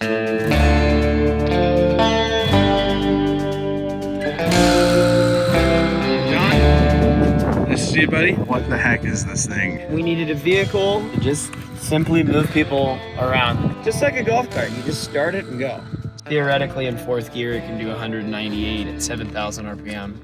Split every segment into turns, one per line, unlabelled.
Nice to see you, buddy. What the heck is this thing?
We needed a vehicle to just simply move people around. Just like a golf cart, you just start it and go. Theoretically, in fourth gear, it can do 198 at 7,000 RPM.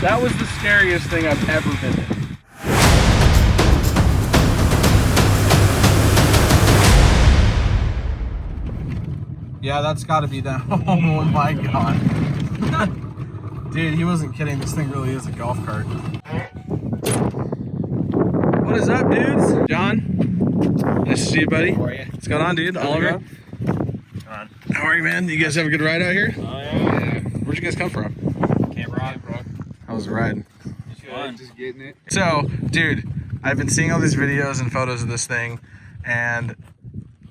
That was the scariest thing I've ever been in. Yeah, that's gotta be that. Oh my god. Dude, he wasn't kidding. This thing really is a golf cart. What is up, dudes? John? Nice to see you, buddy.
How are you?
What's going on, dude? Oliver? How are you, man? You guys have a good ride out here?
Oh, yeah.
Where'd you guys come from?
Camp Rock.
How was the ride?
Fun.
Just getting it.
So, dude, I've been seeing all these videos and photos of this thing, and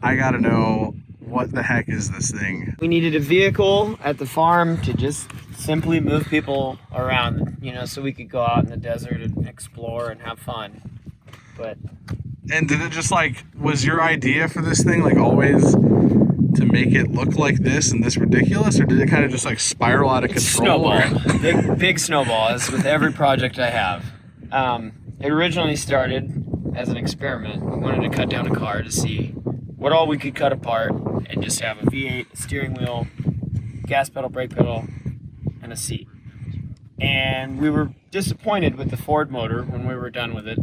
I gotta know, what the heck is this thing?
We needed a vehicle at the farm to just simply move people around, you know, so we could go out in the desert and explore and have fun. But
And did it just like, was your idea for this thing like always to make it look like this and this ridiculous, or did it kind of just like spiral out of control?
Snowball. Big snowball, as with every project I have. It originally started as an experiment. We wanted to cut down a car to see what all we could cut apart and just have a V8, a steering wheel, gas pedal, brake pedal, and a seat. And we were disappointed with the Ford motor when we were done with it.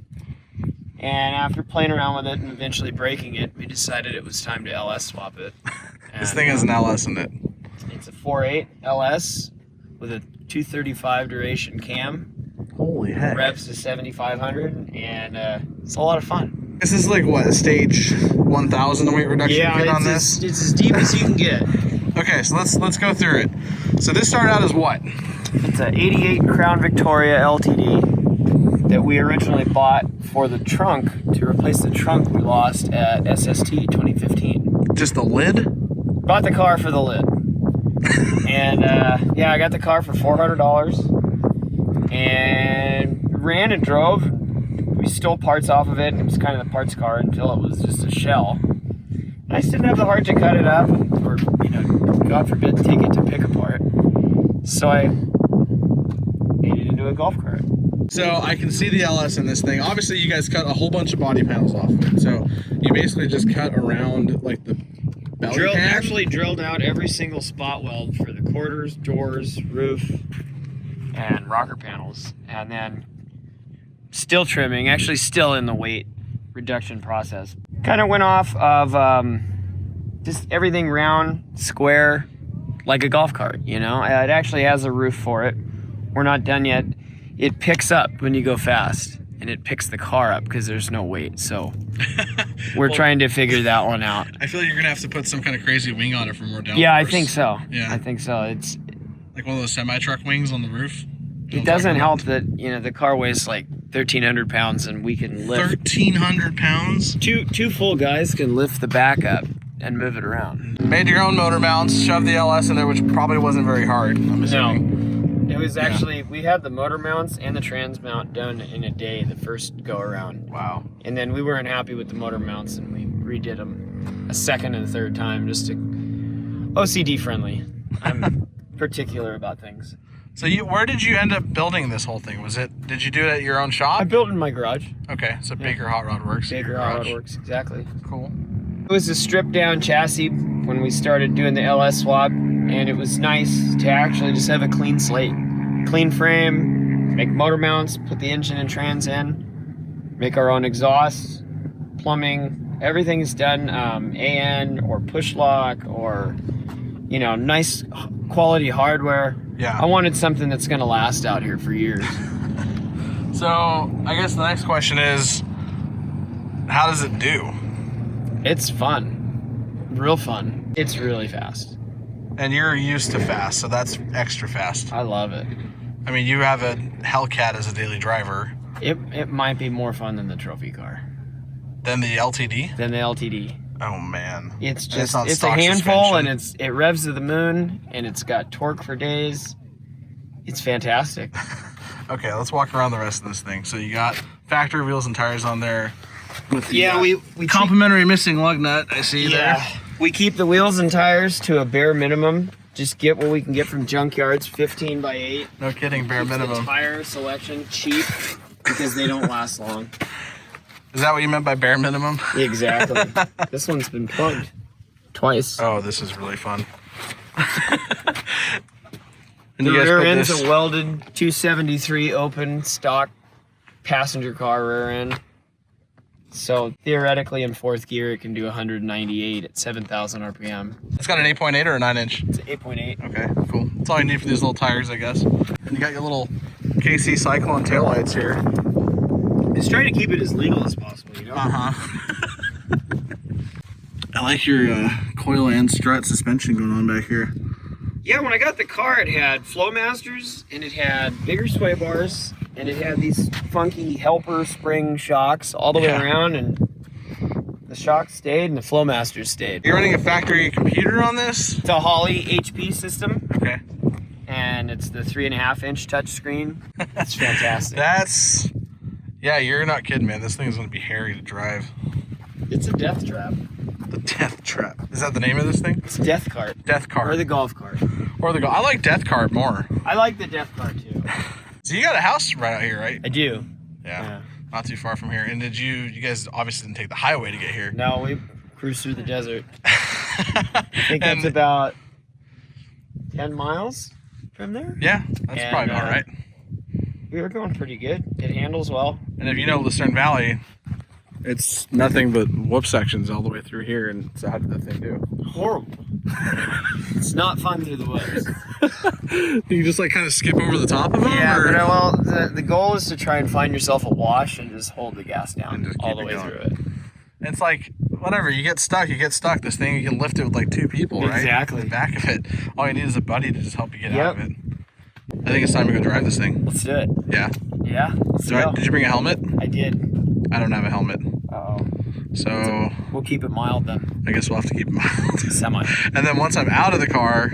And after playing around with it and eventually breaking it, we decided it was time to LS swap it.
This thing has an LS in it.
It's a 4.8 LS with a 235 duration cam.
Holy heck.
Revs to 7,500, and it's a lot of fun.
This is like what, stage 1,000 weight reduction kit on this?
It's as deep as you can get.
Okay, so let's go through it. So this started out as what?
It's a 88 Crown Victoria LTD that we originally bought for the trunk to replace the trunk we lost at SST 2015.
Just the lid?
Bought the car for the lid. And yeah, I got the car for $400 and ran and drove. We stole parts off of it. It was kind of the parts car until it was just a shell. And I just didn't have the heart to cut it up, or, you know, God forbid, take it to pick apart. So I made it into a golf cart.
So I can see the LS in this thing. Obviously you guys cut a whole bunch of body panels off of it. So you basically just cut around like the belly pan?
Actually drilled out every single spot weld for the quarters, doors, roof, and rocker panels. And then still trimming, actually still in the weight reduction process. Kind of went off of just everything round, square, like a golf cart, you know? It actually has a roof for it. We're not done yet. It picks up when you go fast, and it picks the car up because there's no weight. So we're trying to figure that one out.
I feel like you're gonna have to put some kind of crazy wing on it for more downforce.
Yeah, I think so.
Yeah.
I think so. It's
like one of those semi-truck wings on the roof.
It doesn't help that, you know, the car weighs like 1,300 pounds and we can lift.
1,300 pounds?
Two full guys can lift the back up and move it around.
Made your own motor mounts, shoved the LS in there, which probably wasn't very hard, I'm assuming.
No. It was actually, we had the motor mounts and the trans mount done in a day, the first go around.
Wow.
And then we weren't happy with the motor mounts and we redid them a second and third time just to OCD friendly. I'm particular about things.
So where did you end up building this whole thing? Did you do it at your own shop?
I built in my garage.
Okay, so Baker Hot Rod Works.
Baker Hot Rod Works, exactly.
Cool.
It was a stripped down chassis when we started doing the LS swap, and it was nice to actually just have a clean slate. Clean frame, make motor mounts, put the engine and trans in, make our own exhaust, plumbing, everything is done AN or push lock or, you know, nice quality hardware.
Yeah.
I wanted something that's gonna last out here for years.
So I guess the next question is, how does it do?
It's fun, real fun. It's really fast.
And you're used to fast, so that's extra fast.
I love it.
I mean, you have a Hellcat as a daily driver.
It might be more fun than the trophy car.
Than the LTD?
Than the LTD.
Oh man.
It's
And
just
on
it's a
stock
handful,
suspension.
and it revs to the moon, and it's got torque for days. It's fantastic.
Okay, let's walk around the rest of this thing. So you got factory wheels and tires on there. With the,
Yeah, we
complimentary missing lug nut. I see
yeah, we keep the wheels and tires to a bare minimum. Just get what we can get from junkyards, 15 by 8.
there. No kidding, bare
Keeps the
minimum.
tire selection cheap because they don't last long.
Is that what you meant by bare minimum?
Exactly. This one's been plugged twice.
Oh, this is really fun. And
The
you guys
rear
put
end's
this.
a welded 273 open stock passenger car rear end. So theoretically in fourth gear it can do 198 at 7,000 RPM.
It's got an 8.8 or a 9-inch.
It's 8.8.
Okay, cool. That's all you need for these little tires, I guess. And you got your little KC Cyclone taillights here.
Just try to keep it as legal as possible, you know?
I like your coil and strut suspension going on back here.
Yeah, when I got the car, it had Flowmasters, and it had bigger sway bars, and it had these funky helper spring shocks all the way
Yeah.
around, and the shocks stayed and the Flowmasters stayed.
You're running a factory computer on this?
It's a Holley HP system,
Okay.
and it's the 3.5-inch touchscreen. It's fantastic.
That's... Yeah, you're not kidding, man. This thing is going to be hairy to drive.
It's a death trap.
The Death Trap. Is that the name of this thing?
It's a death cart.
Death Cart.
Or the golf cart.
I like Death Cart more.
I like the death cart too.
So you got a house right out here, right?
I do.
Yeah. Not too far from here. And you guys obviously didn't take the highway to get here.
No, we cruised through the desert. I think
And-
that's about 10 miles from there.
Yeah, that's
And,
probably about right.
We were going pretty good. It handles well.
And if you know Lucerne Valley, it's nothing but whoop sections all the way through here. And so how did that thing do?
Horrible. It's not fun through the woods.
You just like kind of skip over the top of them?
Yeah,
or?
but well, the goal is to try and find yourself a wash and just hold the gas
And
down
just
all
keep
the
it
way
going.
through it.
It's like, whatever, you get stuck. This thing, you can lift it with like 2 people, right?
Exactly.
The back of it. All you need is a buddy to just help you get out of
Yep.
it. I think it's time to go drive this thing.
Let's do it.
Yeah.
Yeah. Let's go.
Did you bring a helmet?
I did.
I don't have a helmet.
Uh-oh.
So
We'll keep it mild then.
I guess we'll have to keep it mild.
Semi.
And then once I'm out of the car,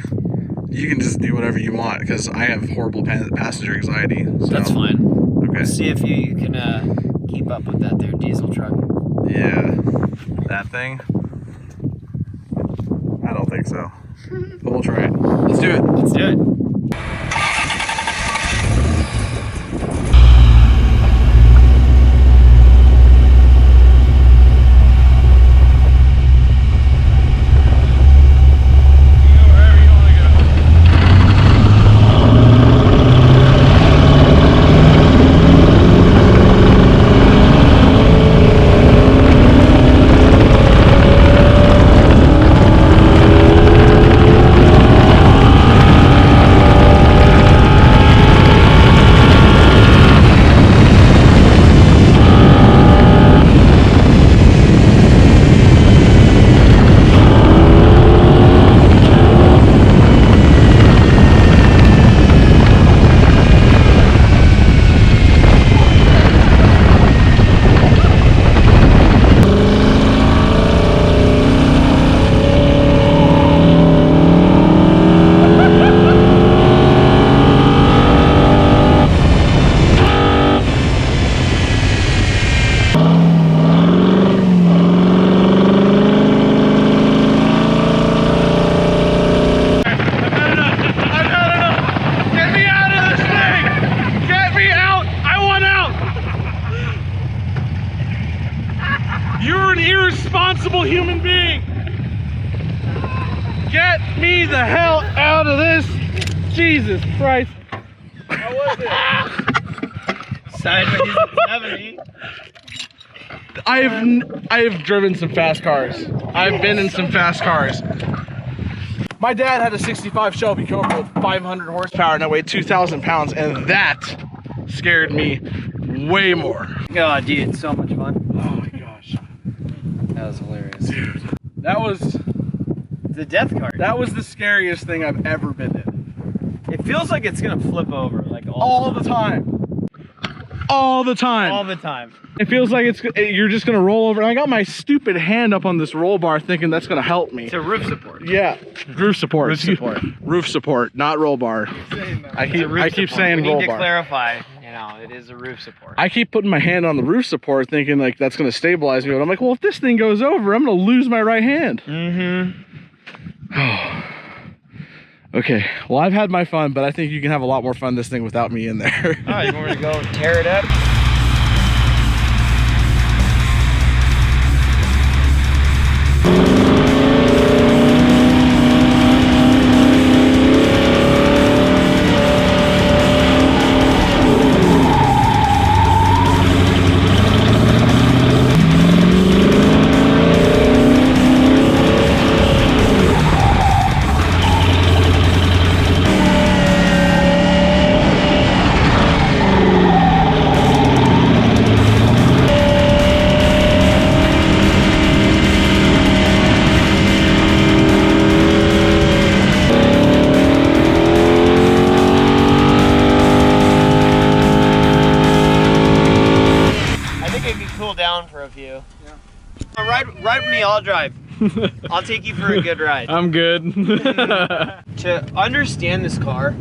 you can just do whatever you want because I have horrible passenger anxiety. So.
That's fine.
Okay.
See if you can keep up with that there diesel truck.
Yeah. That thing? I don't think so. But we'll try it. Let's do it.
Let's do it.
You're an irresponsible human being. Get me the hell out of this. Jesus Christ. How was it?
Sideways at 70.
I have driven some fast cars. I've been in some fast cars. My dad had a 65 Shelby Cobra with 500 horsepower and it weighed 2,000 pounds, and that scared me way more.
Oh, dude, so much fun.
Oh my gosh.
That was hilarious.
That was
The death cart.
that was the scariest thing I've ever been in.
It feels like it's gonna flip over, like
All the time. All the time.
all the time.
It feels like you're just gonna roll over. I got my stupid hand up on this roll bar thinking that's gonna help me.
It's a roof support.
Yeah, roof support.
Roof support.
Roof support, not roll bar. I keep saying roll bar.
We need to clarify, you know, it is a roof support.
I keep putting my hand on the roof support thinking like that's gonna stabilize me, but I'm like, well, if this thing goes over, I'm gonna lose my right hand. Okay, well, I've had my fun, but I think you can have a lot more fun this thing without me in there.
Oh, you want me to go tear it up? Down for a few. Yeah. Ride with me, I'll drive. I'll take you for a good ride.
I'm good.
To understand this car,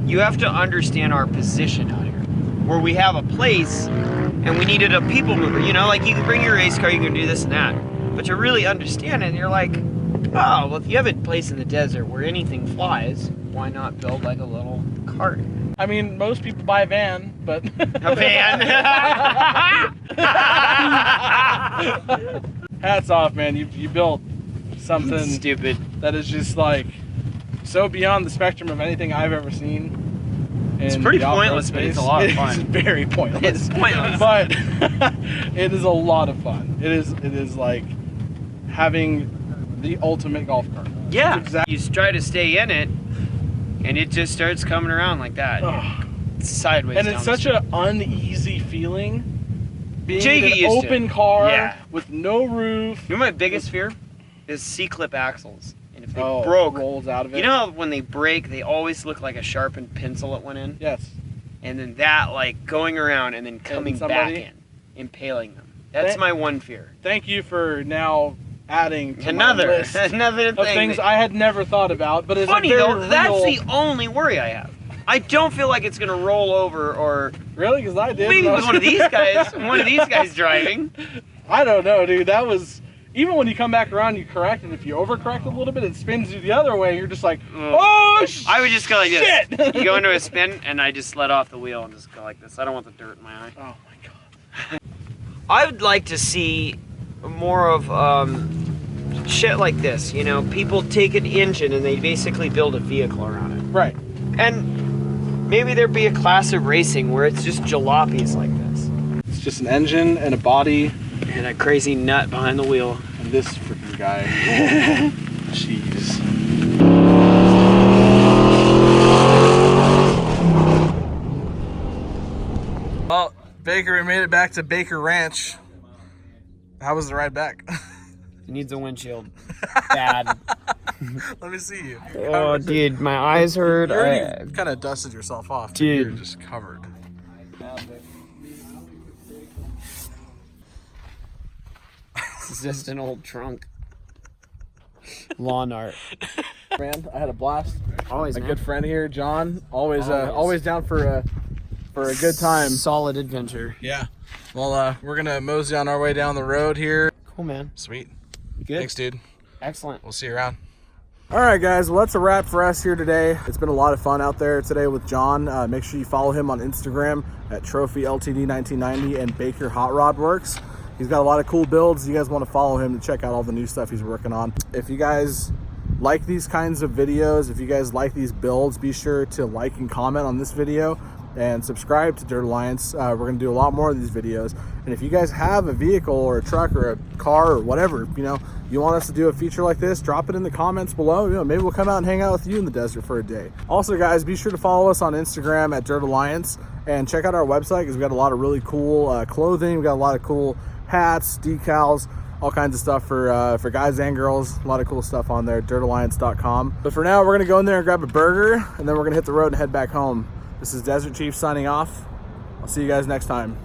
you have to understand our position out here. Where we have a place and we needed a people mover. You know, like you can bring your race car, you can do this and that. But to really understand it, you're like, oh, well, if you have a place in the desert where anything flies, why not build like a little cart?
I mean, most people buy a van, but...
A van?
Hats off, man. You built something
stupid
that is just like so beyond the spectrum of anything I've ever seen.
It's pretty pointless, but it's a lot of fun.
It's very pointless.
It's pointless.
But it is a lot of fun. It is like having the ultimate golf cart.
Yeah.
Exactly.
You try to stay in it, and it just starts coming around like that. It's sideways.
And it's such an uneasy feeling being
an
open car
yeah.
with no roof.
You know my biggest fear is C-clip axles. And if they
rolls out of it.
You know how when they break, they always look like a sharpened pencil that went in?
Yes.
And then that, like, going around and then coming back in, impaling them. That's my one fear.
Thank you for now adding to
another
my list
thing
of things I had never thought about. But it's
funny
though,
that's the only worry I have. I don't feel like it's gonna roll over or
really, because I did.
Maybe with one of these guys driving.
I don't know, dude. That was even when you come back around, you correct it. If you overcorrect a little bit, it spins you the other way. You're just like, oh shit!
I would just go like this. You go into a spin, and I just let off the wheel and just go like this. I don't want the dirt in my eye.
Oh my god.
I would like to see more of shit like this. You know, people take an engine and they basically build a vehicle around it.
Right.
And maybe there'd be a class of racing where it's just jalopies like this.
It's just an engine and a body.
And a crazy nut behind the wheel.
And this freaking guy. Jeez. Well, Baker, we made it back to Baker Ranch. How was the ride back?
It needs a windshield. Bad.
Let me see you.
Oh, dude, my eyes hurt.
You kind of dusted yourself off.
Dude.
You're just covered.
It's just an old trunk. Lawn art.
Man, I had a blast.
Always,
good friend here, John. Always down for a good time.
Solid adventure.
Yeah. Well, we're gonna mosey on our way down the road here.
Cool, man.
Sweet.
Good.
Thanks, dude.
Excellent.
We'll see you around. All right, guys. Well, that's a wrap for us here today. It's been a lot of fun out there today with John. Make sure you follow him on Instagram at TrophyLTD1990 and Baker Hot Rod Works. He's got a lot of cool builds. You guys want to follow him to check out all the new stuff he's working on. If you guys like these kinds of videos, if you guys like these builds, be sure to like and comment on this video and subscribe to Dirt Alliance. We're going to do a lot more of these videos. And if you guys have a vehicle or a truck or a car or whatever, you want us to do a feature like this, drop it in the comments below. Maybe we'll come out and hang out with you in the desert for a day. Also, guys, be sure to follow us on Instagram at Dirt Alliance and check out our website because we've got a lot of really cool clothing. We've got a lot of cool hats, decals, all kinds of stuff for guys and girls. A lot of cool stuff on there, dirtalliance.com. But for now, we're going to go in there and grab a burger, and then we're going to hit the road and head back home. This is Desert Chief signing off. I'll see you guys next time.